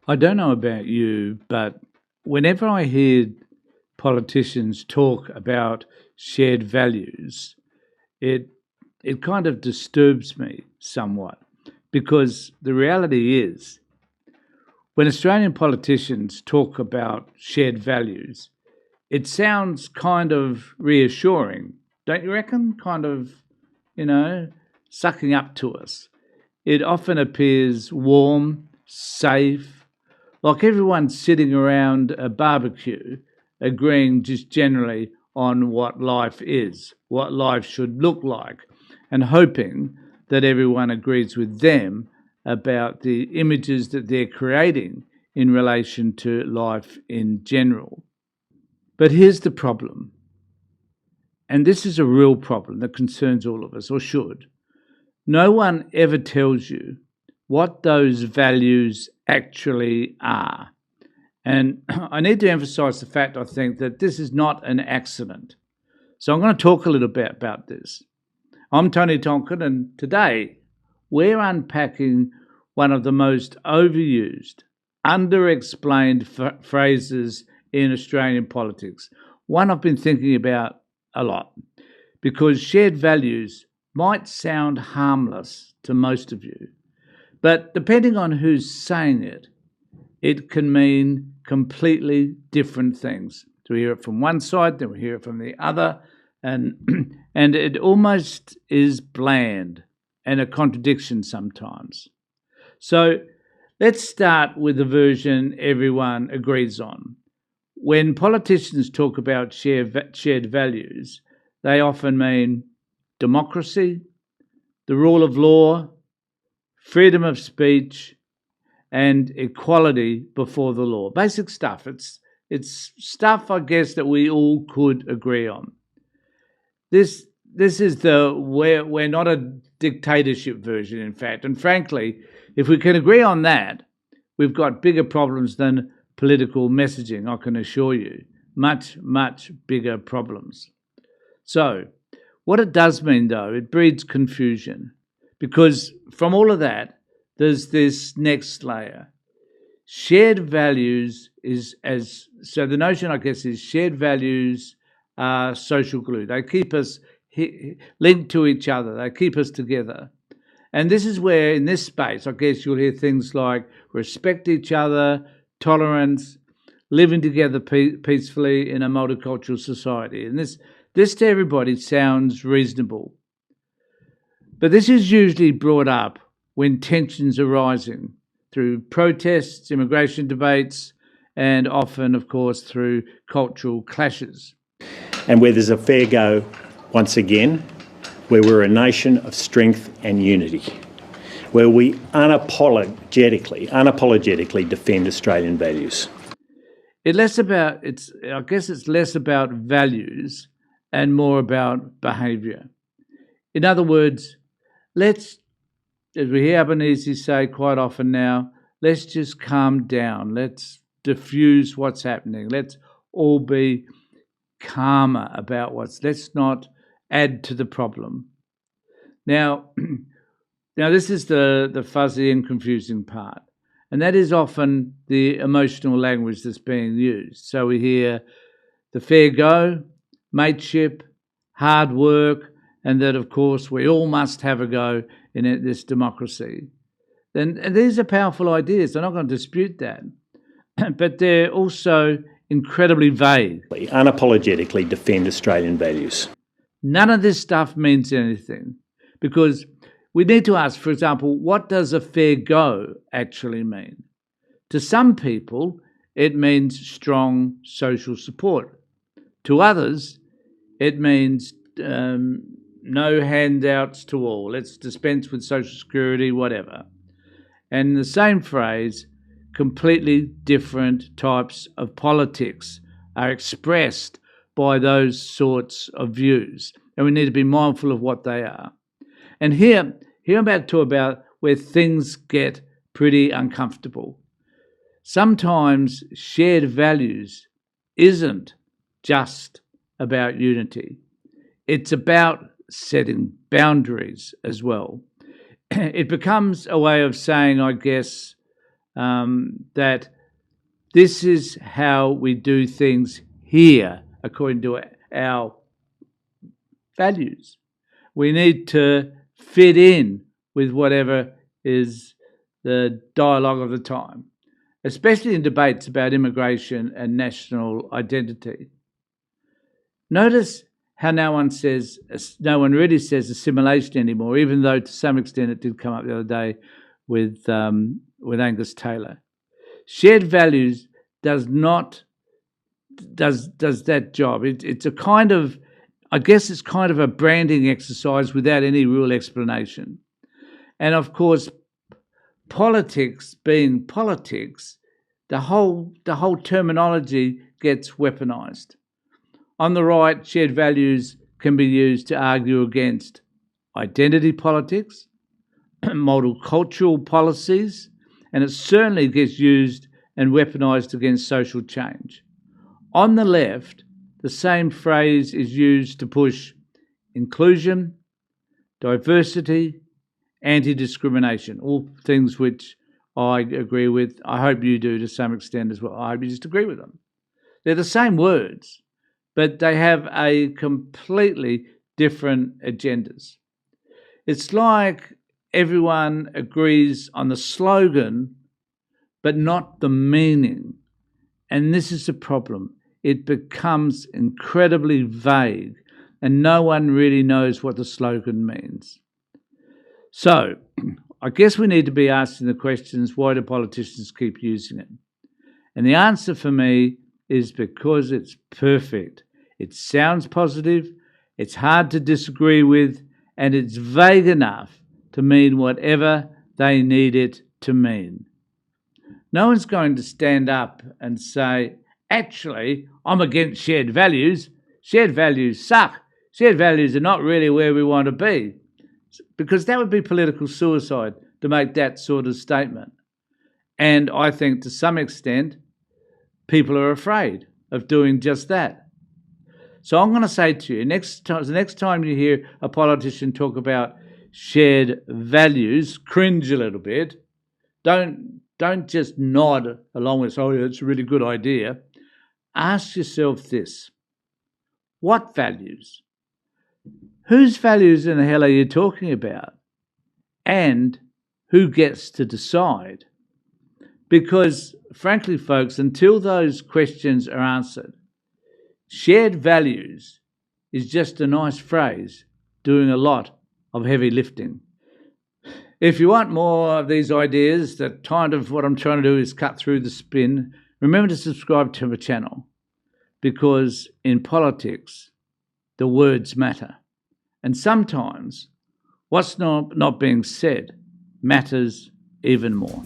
I don't know about you, but whenever I hear politicians talk about shared values, it it kind of disturbs me somewhat because the reality is when Australian politicians talk about shared values, it sounds kind of reassuring, don't you reckon? Kind of, you know, sucking up to us. It often appears warm, safe, like everyone's sitting around a barbecue agreeing just generally on what life is, what life should look like, and hoping that everyone agrees with them about the images that they're creating in relation to life in general. But here's the problem, and this is a real problem that concerns all of us, or should. No one ever tells you what those values actually are. And I need to emphasize the fact, I think, that this is not an accident. So I'm going to talk a little bit about this. I'm Tony Tonkin, and today we're unpacking one of the most overused, underexplained phrases in Australian politics, one I've been thinking about a lot, because shared values might sound harmless to most of you, but depending on who's saying it, it can mean completely different things. So we hear it from one side, then we hear it from the other, and and it almost is bland and a contradiction sometimes. So let's start with the version everyone agrees on. When politicians talk about shared values, they often mean democracy, the rule of law, freedom of speech, and equality before the law. Basic stuff. It's stuff, I guess, that we all could agree on. This is the we're not a dictatorship version, in fact. And frankly, if we can agree on that, we've got bigger problems than political messaging, I can assure you. Much, much bigger problems. So, what it does mean, though, it breeds confusion because from all of that, there's this next layer. Shared values is as so the notion, I guess, is shared values are social glue. They keep us linked to each other. They keep us together. And this is where, in this space, I guess you'll hear things like respect each other, tolerance, living together peacefully in a multicultural society. And this to everybody sounds reasonable. But this is usually brought up when tensions are rising through protests, immigration debates, and often, of course, through cultural clashes. And where there's a fair go, once again, where we're a nation of strength and unity, where we unapologetically defend Australian values. I guess it's less about values and more about behaviour. In other words, let's, as we hear Albanese say quite often now, let's just calm down. Let's diffuse what's happening. Let's all be calmer about let's not add to the problem. Now, this is the fuzzy and confusing part. And that is often the emotional language that's being used. So we hear the fair go, mateship, hard work, and that, of course, we all must have a go in this democracy. And these are powerful ideas. I'm not going to dispute that. But they're also incredibly vague. Unapologetically defend Australian values. None of this stuff means anything because we need to ask, for example, what does a fair go actually mean? To some people, it means strong social support. To others, it means no handouts to all. Let's dispense with social security, whatever. And in the same phrase, completely different types of politics are expressed by those sorts of views. And we need to be mindful of what they are. And here I'm about to talk about where things get pretty uncomfortable. Sometimes shared values isn't just about unity. It's about setting boundaries as well. It becomes a way of saying, I guess, that this is how we do things here according to our values. We need to fit in with whatever is the dialogue of the time, especially in debates about immigration and national identity. Notice how no one really says assimilation anymore, even though to some extent it did come up the other day with Angus Taylor. Shared values does that job. It's a kind of, I guess it's kind of a branding exercise without any real explanation. And of course, politics being politics, the whole terminology gets weaponized. On the right, shared values can be used to argue against identity politics, multicultural policies, and it certainly gets used and weaponized against social change. On the left, the same phrase is used to push inclusion, diversity, anti-discrimination, all things which I agree with. I hope you do to some extent as well. I hope you just agree with them. They're the same words, but they have a completely different agendas. It's like everyone agrees on the slogan, but not the meaning. And this is the problem. It becomes incredibly vague, and no one really knows what the slogan means. So, I guess we need to be asking the questions, why do politicians keep using it? And the answer for me is because it's perfect. It sounds positive, it's hard to disagree with, and it's vague enough to mean whatever they need it to mean. No one's going to stand up and say, actually, I'm against shared values. Shared values suck. Shared values are not really where we want to be. Because that would be political suicide to make that sort of statement. And I think to some extent, people are afraid of doing just that. So I'm going to say to you, the next time you hear a politician talk about shared values, cringe a little bit. Don't just nod along with, oh, yeah, it's a really good idea. Ask yourself this: what values? Whose values in the hell are you talking about? And who gets to decide? Because, frankly, folks, until those questions are answered, shared values is just a nice phrase doing a lot of heavy lifting. If you want more of these ideas, that kind of what I'm trying to do is cut through the spin, remember to subscribe to my channel, because in politics, the words matter. And sometimes what's not being said matters even more.